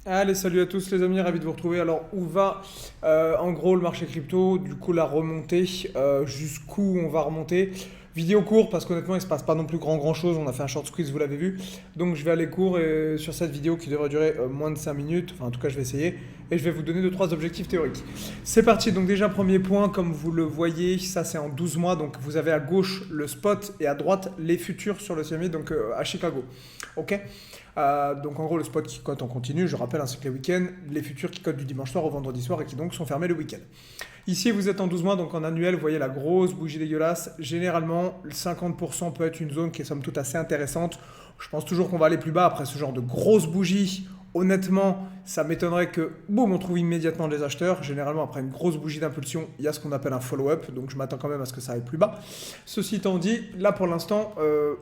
Allez, salut à tous les amis, ravi de vous retrouver. Alors, où va en gros le marché crypto? Du coup, la remontée, jusqu'où on va remonter? Vidéo court parce qu'honnêtement, il se passe pas non plus grand chose. On a fait un short squeeze, vous l'avez vu. Donc, je vais aller court sur cette vidéo qui devrait durer moins de 5 minutes. Enfin, en tout cas, je vais essayer. Et je vais vous donner deux trois objectifs théoriques. C'est parti. Donc, déjà, premier point, comme vous le voyez, ça c'est en 12 mois. Donc, vous avez à gauche le spot et à droite les futurs sur le CME, donc à Chicago. Ok. Donc en gros le spot qui cote en continu, je rappelle ainsi que les week-ends, les futurs qui cotent du dimanche soir au vendredi soir et qui donc sont fermés le week-end. Ici vous êtes en 12 mois, donc en annuel, vous voyez la grosse bougie dégueulasse. Généralement, le 50% peut être une zone qui est somme toute assez intéressante. Je pense toujours qu'on va aller plus bas après ce genre de grosse bougie. Honnêtement, ça m'étonnerait que, boum, on trouve immédiatement des acheteurs. Généralement, après une grosse bougie d'impulsion, il y a ce qu'on appelle un follow-up. Donc, je m'attends quand même à ce que ça aille plus bas. Ceci étant dit, là, pour l'instant,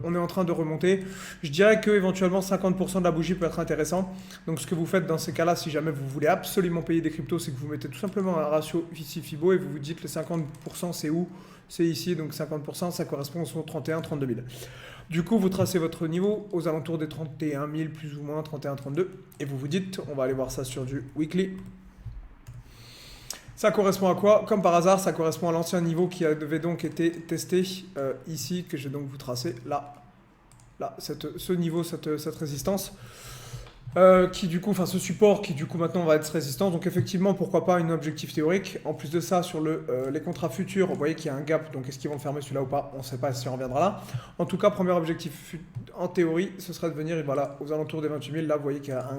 on est en train de remonter. Je dirais que éventuellement 50% de la bougie peut être intéressant. Donc, ce que vous faites dans ces cas-là, si jamais vous voulez absolument payer des cryptos, c'est que vous mettez tout simplement un ratio ici Fibo et vous vous dites les 50%, c'est où? C'est ici. Donc, 50%, ça correspond aux 31-32 000. Du coup, vous tracez votre niveau aux alentours des 31 000, plus ou moins 31-32, et vous vous dites, on va aller voir ça sur du weekly. Ça correspond à quoi? Comme par hasard, ça correspond à l'ancien niveau qui avait donc été testé ici, que je vais donc vous tracer là, ce niveau, cette résistance. Qui du coup, enfin ce support qui du coup maintenant va être résistant. Donc effectivement, pourquoi pas une objectif théorique. En plus de ça, sur les contrats futurs, vous voyez qu'il y a un gap. Donc est-ce qu'ils vont le fermer celui-là ou pas? On ne sait pas si on reviendra là. En tout cas, premier objectif en théorie, ce serait de venir et voilà, aux alentours des 28 000. Là, vous voyez qu'il y a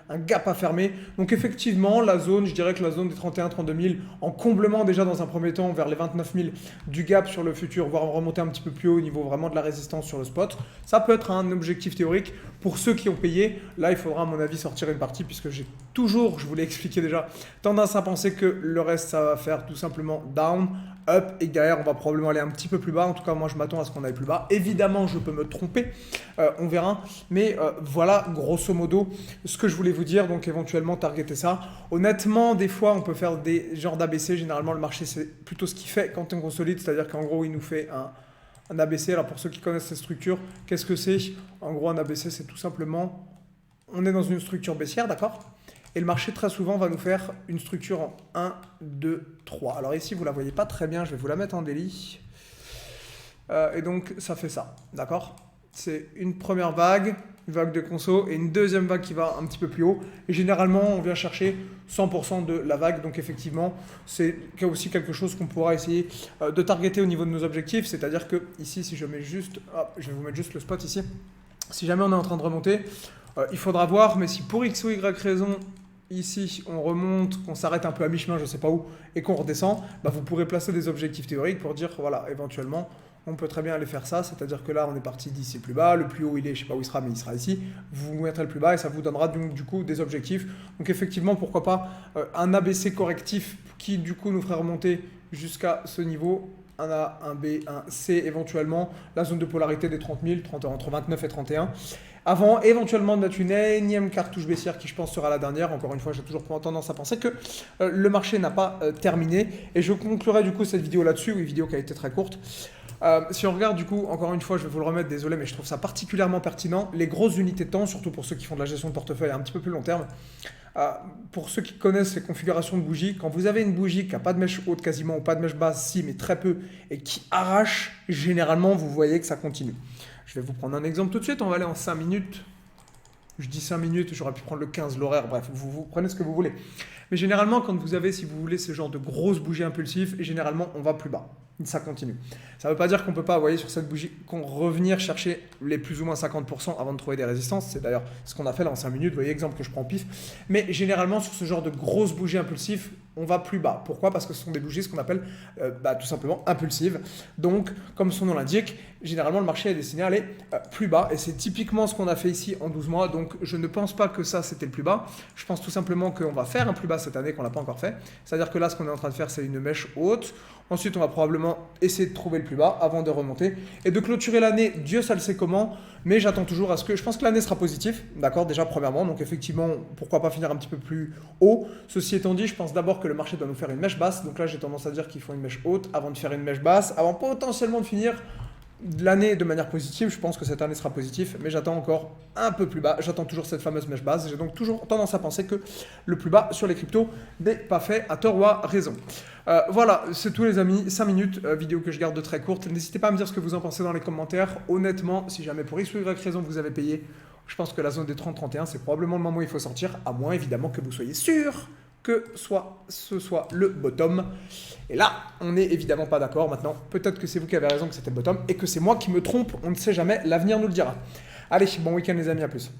un gap à fermer. Donc effectivement, la zone, je dirais que la zone des 31-32 000, en comblement déjà dans un premier temps vers les 29 000 du gap sur le futur, voire remonter un petit peu plus haut au niveau vraiment de la résistance sur le spot, ça peut être un objectif théorique. Pour ceux qui ont payé, là, il faudra à mon avis sortir une partie puisque j'ai toujours, je vous l'ai expliqué déjà, tendance à penser que le reste ça va faire tout simplement down, up et derrière on va probablement aller un petit peu plus bas. En tout cas moi je m'attends à ce qu'on aille plus bas. Évidemment je peux me tromper, on verra. Mais voilà grosso modo ce que je voulais vous dire. Donc éventuellement targeter ça. Honnêtement des fois on peut faire des genres d'ABC. Généralement le marché c'est plutôt ce qu'il fait quand on consolide. C'est-à-dire qu'en gros il nous fait un ABC. Alors pour ceux qui connaissent cette structure, qu'est-ce que c'est? En gros un ABC c'est tout simplement... On est dans une structure baissière, d'accord? Et le marché, très souvent, va nous faire une structure en 1, 2, 3. Alors ici, vous ne la voyez pas très bien, je vais vous la mettre en délit. Et donc, ça fait ça, d'accord? C'est une première vague, une vague de conso, et une deuxième vague qui va un petit peu plus haut. Et généralement, on vient chercher 100% de la vague. Donc effectivement, c'est aussi quelque chose qu'on pourra essayer de targeter au niveau de nos objectifs. C'est-à-dire que ici, si je mets juste... Hop, je vais vous mettre juste le spot ici. Si jamais on est en train de remonter... il faudra voir, mais si pour X ou Y raison, ici, on remonte, qu'on s'arrête un peu à mi-chemin, je ne sais pas où, et qu'on redescend, bah, vous pourrez placer des objectifs théoriques pour dire, voilà, éventuellement, on peut très bien aller faire ça, c'est-à-dire que là, on est parti d'ici plus bas, le plus haut, il est, je ne sais pas où il sera, mais il sera ici, vous mettrez le plus bas et ça vous donnera du coup des objectifs. Donc effectivement, pourquoi pas un ABC correctif qui, du coup, nous ferait remonter jusqu'à ce niveau, un A, un B, un C éventuellement, la zone de polarité des 30 000, entre 29 et 31. Avant éventuellement de mettre une énième cartouche baissière qui je pense sera la dernière. Encore une fois, j'ai toujours tendance à penser que le marché n'a pas terminé. Et je conclurai du coup cette vidéo là-dessus, une vidéo qui a été très courte. Si on regarde du coup, encore une fois, je vais vous le remettre, désolé, mais je trouve ça particulièrement pertinent. Les grosses unités de temps, surtout pour ceux qui font de la gestion de portefeuille à un petit peu plus long terme. Pour ceux qui connaissent les configurations de bougies, quand vous avez une bougie qui n'a pas de mèche haute quasiment ou pas de mèche basse, si, mais très peu, et qui arrache, généralement, vous voyez que ça continue. Je vais vous prendre un exemple tout de suite, on va aller en 5 minutes. Je dis 5 minutes, j'aurais pu prendre le 15, l'horaire, bref, vous prenez ce que vous voulez. Mais généralement, quand vous avez, si vous voulez, ce genre de grosses bougies impulsives, généralement, on va plus bas. Ça continue. Ça ne veut pas dire qu'on ne peut pas, vous voyez, sur cette bougie, qu'on revenir chercher les plus ou moins 50% avant de trouver des résistances. C'est d'ailleurs ce qu'on a fait là en 5 minutes. Vous voyez, exemple que je prends au pif. Mais généralement, sur ce genre de grosses bougies impulsives, on va plus bas. Pourquoi? Parce que ce sont des bougies, ce qu'on appelle tout simplement impulsives. Donc, comme son nom l'indique, généralement, le marché est destiné à aller plus bas. Et c'est typiquement ce qu'on a fait ici en 12 mois. Donc, je ne pense pas que ça, c'était le plus bas. Je pense tout simplement qu'on va faire un plus bas cette année qu'on n'a pas encore fait. C'est-à-dire que là, ce qu'on est en train de faire, c'est une mèche haute. Ensuite, on va probablement essayer de trouver le plus bas avant de remonter et de clôturer l'année. Dieu, ça le sait comment, mais j'attends toujours à ce que... Je pense que l'année sera positive, d'accord, déjà premièrement. Donc effectivement, pourquoi pas finir un petit peu plus haut. Ceci étant dit, je pense d'abord que le marché doit nous faire une mèche basse. Donc là, j'ai tendance à dire qu'il faut une mèche haute avant de faire une mèche basse, avant potentiellement de finir l'année de manière positive. Je pense que cette année sera positive, mais j'attends encore un peu plus bas. J'attends toujours cette fameuse mèche basse. J'ai donc toujours tendance à penser que le plus bas sur les cryptos n'est pas fait à tort ou à raison. Voilà, c'est tout les amis, 5 minutes, vidéo que je garde de très courte. N'hésitez pas à me dire ce que vous en pensez dans les commentaires. Honnêtement, si jamais pour X ou Y raison vous avez payé, je pense que la zone des 30-31, c'est probablement le moment où il faut sortir, à moins évidemment que vous soyez sûr que ce soit le bottom. Et là, on n'est évidemment pas d'accord maintenant. Peut-être que c'est vous qui avez raison que c'était le bottom et que c'est moi qui me trompe. On ne sait jamais, l'avenir nous le dira. Allez, bon week-end les amis, à plus.